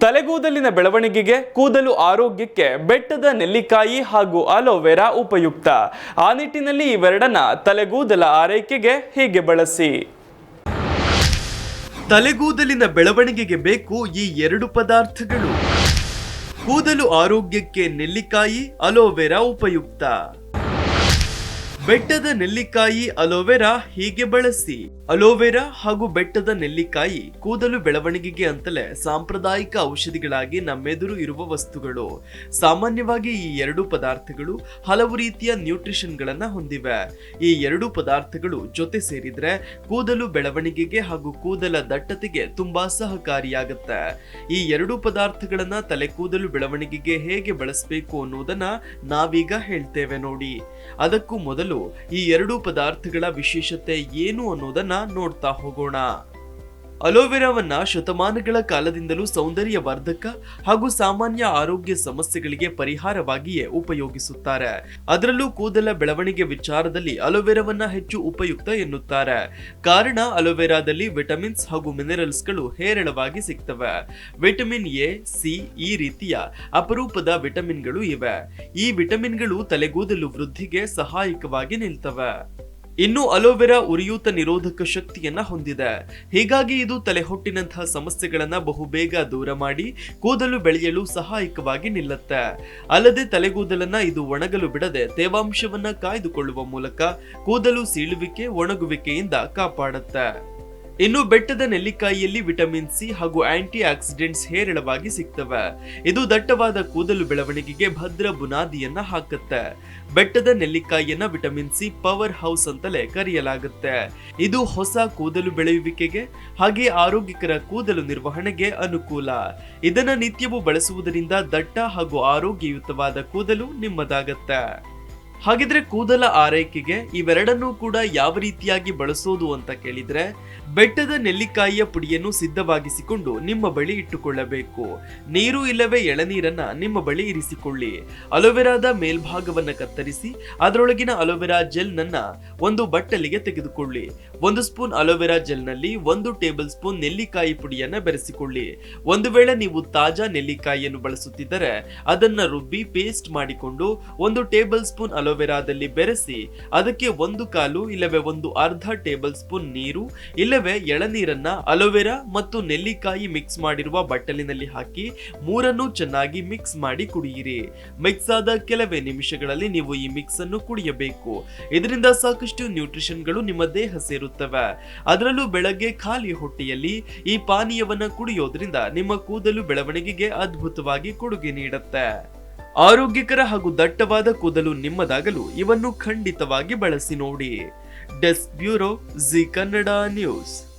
ತಲೆಗೂದಲಿನ ಬೆಳವಣಿಗೆಗೆ, ಕೂದಲು ಆರೋಗ್ಯಕ್ಕೆ ಬೆಟ್ಟದ ನೆಲ್ಲಿಕಾಯಿ ಹಾಗೂ ಅಲೋವೆರಾ ಉಪಯುಕ್ತ. ಆ ನಿಟ್ಟಿನಲ್ಲಿ ಇವೆರಡನ್ನ ತಲೆಗೂದಲ ಆರೈಕೆಗೆ ಹೀಗೆ ಬಳಸಿ. ತಲೆಗೂದಲಿನ ಬೆಳವಣಿಗೆಗೆ ಬೇಕು ಈ ಎರಡು ಪದಾರ್ಥಗಳು. ಕೂದಲು ಆರೋಗ್ಯಕ್ಕೆ ನೆಲ್ಲಿಕಾಯಿ, ಅಲೋವೆರಾ ಉಪಯುಕ್ತ. ಬೆಟ್ಟದ ನೆಲ್ಲಿಕಾಯಿ, ಅಲೋವೆರಾ ಹೀಗೆ ಬಳಸಿ. ಅಲೋವೆರಾ ಹಾಗೂ ಬೆಟ್ಟದ ನೆಲ್ಲಿಕಾಯಿ ಕೂದಲು ಬೆಳವಣಿಗೆಗೆ ಅಂತಲೇ ಸಾಂಪ್ರದಾಯಿಕ ಔಷಧಿಗಳಾಗಿ ನಮ್ಮೆದುರು ಇರುವ ವಸ್ತುಗಳು. ಸಾಮಾನ್ಯವಾಗಿ ಈ ಎರಡು ಪದಾರ್ಥಗಳು ಹಲವು ರೀತಿಯ ನ್ಯೂಟ್ರಿಷನ್ ಗಳನ್ನ ಹೊಂದಿವೆ. ಈ ಎರಡು ಪದಾರ್ಥಗಳು ಜೊತೆ ಸೇರಿದ್ರೆ ಕೂದಲು ಬೆಳವಣಿಗೆಗೆ ಹಾಗೂ ಕೂದಲ ದಟ್ಟತೆಗೆ ತುಂಬಾ ಸಹಕಾರಿಯಾಗುತ್ತೆ. ಈ ಎರಡು ಪದಾರ್ಥಗಳನ್ನ ತಲೆ ಕೂದಲು ಬೆಳವಣಿಗೆಗೆ ಹೇಗೆ ಬಳಸಬೇಕು ಅನ್ನೋದನ್ನ ನಾವೀಗ ಹೇಳ್ತೇವೆ ನೋಡಿ. ಅದಕ್ಕೂ ಮೊದಲು ಈ ಎರಡು ಪದಾರ್ಥಗಳ ವಿಶೇಷತೆ ಏನು ಅನ್ನೋದನ್ನ ನೋಡ್ತಾ ಹೋಗೋಣ. ಅಲೋವೆರಾವನ್ನ ಶತಮಾನಗಳ ಕಾಲದಿಂದಲೂ ಸೌಂದರ್ಯ ವರ್ಧಕ ಹಾಗೂ ಸಾಮಾನ್ಯ ಆರೋಗ್ಯ ಸಮಸ್ಯೆಗಳಿಗೆ ಪರಿಹಾರವಾಗಿಯೇ ಉಪಯೋಗಿಸುತ್ತಾರೆ. ಅದರಲ್ಲೂ ಕೂದಲ ಬೆಳವಣಿಗೆ ವಿಚಾರದಲ್ಲಿ ಅಲೋವೆರಾವನ್ನ ಹೆಚ್ಚು ಉಪಯುಕ್ತ ಎನ್ನುತ್ತಾರೆ. ಕಾರಣ ಅಲೋವೆರಾದಲ್ಲಿ ವಿಟಮಿನ್ಸ್ ಹಾಗೂ ಮಿನರಲ್ಸ್ ಗಳು ಹೇರಳವಾಗಿ ಸಿಗ್ತವೆ. ವಿಟಮಿನ್ ಎ, ಸಿ ಈ ರೀತಿಯ ಅಪರೂಪದ ವಿಟಮಿನ್ಗಳು ಇವೆ. ಈ ವಿಟಮಿನ್ಗಳು ತಲೆಗೂದಲು ವೃದ್ಧಿಗೆ ಸಹಾಯಕವಾಗಿ ನಿಲ್ತವೆ. ಇನ್ನು ಅಲೋವೆರಾ ಉರಿಯೂತ ನಿರೋಧಕ ಶಕ್ತಿಯನ್ನ ಹೊಂದಿದೆ. ಹೀಗಾಗಿ ಇದು ತಲೆಹೊಟ್ಟಿನಂತಹ ಸಮಸ್ಯೆಗಳನ್ನ ಬಹುಬೇಗ ದೂರ ಮಾಡಿ ಕೂದಲು ಬೆಳೆಯಲು ಸಹಾಯಕವಾಗಿ ನಿಲ್ಲುತ್ತೆ. ಅಲ್ಲದೆ ತಲೆಗೂದಲನ್ನ ಇದು ಒಣಗಲು ಬಿಡದೆ ತೇವಾಂಶವನ್ನ ಕಾಯ್ದುಕೊಳ್ಳುವ ಮೂಲಕ ಕೂದಲು ಸೀಳುವಿಕೆ, ಒಣಗುವಿಕೆಯಿಂದ ಕಾಪಾಡುತ್ತೆ. ಇನ್ನು ಬೆಟ್ಟದ ನೆಲ್ಲಿಕಾಯಿಯಲ್ಲಿ ವಿಟಮಿನ್ ಸಿ ಹಾಗೂ ಆಂಟಿ ಆಕ್ಸಿಡೆಂಟ್ಸ್ ಹೇರಳವಾಗಿ ಸಿಗ್ತವೆ. ಇದು ದಟ್ಟವಾದ ಕೂದಲು ಬೆಳವಣಿಗೆಗೆ ಭದ್ರ ಬುನಾದಿಯನ್ನ ಹಾಕುತ್ತೆ. ಬೆಟ್ಟದ ನೆಲ್ಲಿಕಾಯಿಯನ್ನ ವಿಟಮಿನ್ ಸಿ ಪವರ್ ಹೌಸ್ ಅಂತಲೇ ಕರೆಯಲಾಗುತ್ತೆ. ಇದು ಹೊಸ ಕೂದಲು ಬೆಳೆಯುವಿಕೆಗೆ ಹಾಗೆ ಆರೋಗ್ಯಕರ ಕೂದಲು ನಿರ್ವಹಣೆಗೆ ಅನುಕೂಲ. ಇದನ್ನ ನಿತ್ಯವೂ ಬಳಸುವುದರಿಂದ ದಟ್ಟ ಹಾಗೂ ಆರೋಗ್ಯಯುತವಾದ ಕೂದಲು ನಿಮ್ಮದಾಗತ್ತೆ. ಹಾಗಿದ್ರೆ ಕೂದಲ ಆರೈಕೆಗೆ ಇವೆರಡನ್ನೂ ಕೂಡ ಯಾವ ರೀತಿಯಾಗಿ ಬಳಸೋದು ಅಂತ ಕೇಳಿದ್ರೆ, ಬೆಟ್ಟದ ನೆಲ್ಲಿಕಾಯಿಯ ಪುಡಿಯನ್ನು ಸಿದ್ಧವಾಗಿಸಿಕೊಂಡು ನಿಮ್ಮ ಬಳಿ ಇಟ್ಟುಕೊಳ್ಳಬೇಕು. ನೀರು ಇಲ್ಲವೇ ಎಳನೀರನ್ನ ನಿಮ್ಮ ಬಳಿ ಇರಿಸಿಕೊಳ್ಳಿ. ಅಲೋವೆರಾದ ಮೇಲ್ಭಾಗವನ್ನ ಕತ್ತರಿಸಿ ಅದರೊಳಗಿನ ಅಲೋವೆರಾ ಜೆಲ್ ನನ್ನ ಒಂದು ಬಟ್ಟಲಿಗೆ ತೆಗೆದುಕೊಳ್ಳಿ. 1 ಸ್ಪೂನ್ ಅಲೋವೆರಾ ಜೆಲ್ ನಲ್ಲಿ 1 ಟೇಬಲ್ ಸ್ಪೂನ್ ನೆಲ್ಲಿಕಾಯಿ ಪುಡಿಯನ್ನ ಬೆರೆಸಿಕೊಳ್ಳಿ. ಒಂದು ವೇಳೆ ನೀವು ತಾಜಾ ನೆಲ್ಲಿಕಾಯಿಯನ್ನು ಬಳಸುತ್ತಿದ್ದರೆ ಅದನ್ನ ರುಬ್ಬಿ ಪೇಸ್ಟ್ ಮಾಡಿಕೊಂಡು 1 ಟೇಬಲ್ ಸ್ಪೂನ್ ಅಲೋವೆರಾದಲ್ಲಿ ಬೆರೆಸಿ ಅದಕ್ಕೆ 1/4 ಇಲ್ಲವೇ 1/2 ಟೇಬಲ್ ಸ್ಪೂನ್ ನೀರು ಇಲ್ಲವೇ ಎಳನೀರನ್ನ ಅಲೋವೆರಾ ಮತ್ತು ನೆಲ್ಲಿಕಾಯಿ ಮಿಕ್ಸ್ ಮಾಡಿರುವ ಬಟ್ಟಲಿನಲ್ಲಿ ಹಾಕಿ ಮೂರನ್ನು ಚೆನ್ನಾಗಿ ಮಿಕ್ಸ್ ಮಾಡಿ ಕುಡಿಯಿರಿ. ಮಿಕ್ಸ್ ಆದ ಕೆಲವೇ ನಿಮಿಷಗಳಲ್ಲಿ ನೀವು ಈ ಮಿಕ್ಸ್ ಅನ್ನು ಕುಡಿಯಬೇಕು. ಇದರಿಂದ ಸಾಕಷ್ಟು ನ್ಯೂಟ್ರಿಷನ್ ಗಳು ನಿಮ್ಮ ದೇಹ ಸೇರುತ್ತವೆ. ಅದರಲ್ಲೂ ಬೆಳಗ್ಗೆ ಖಾಲಿ ಹೊಟ್ಟೆಯಲ್ಲಿ ಈ ಪಾನೀಯವನ್ನ ಕುಡಿಯೋದ್ರಿಂದ ನಿಮ್ಮ ಕೂದಲು ಬೆಳವಣಿಗೆಗೆ ಅದ್ಭುತವಾಗಿ ಕೊಡುಗೆ ನೀಡುತ್ತೆ. ಆರೋಗ್ಯಕರ ಹಾಗೂ ದಟ್ಟವಾದ ಕೂದಲು ನಿಮ್ಮದಾಗಲು ಇವನ್ನು ಖಂಡಿತವಾಗಿ ಬಳಸಿ ನೋಡಿ. Desk bureau, G Kannada news.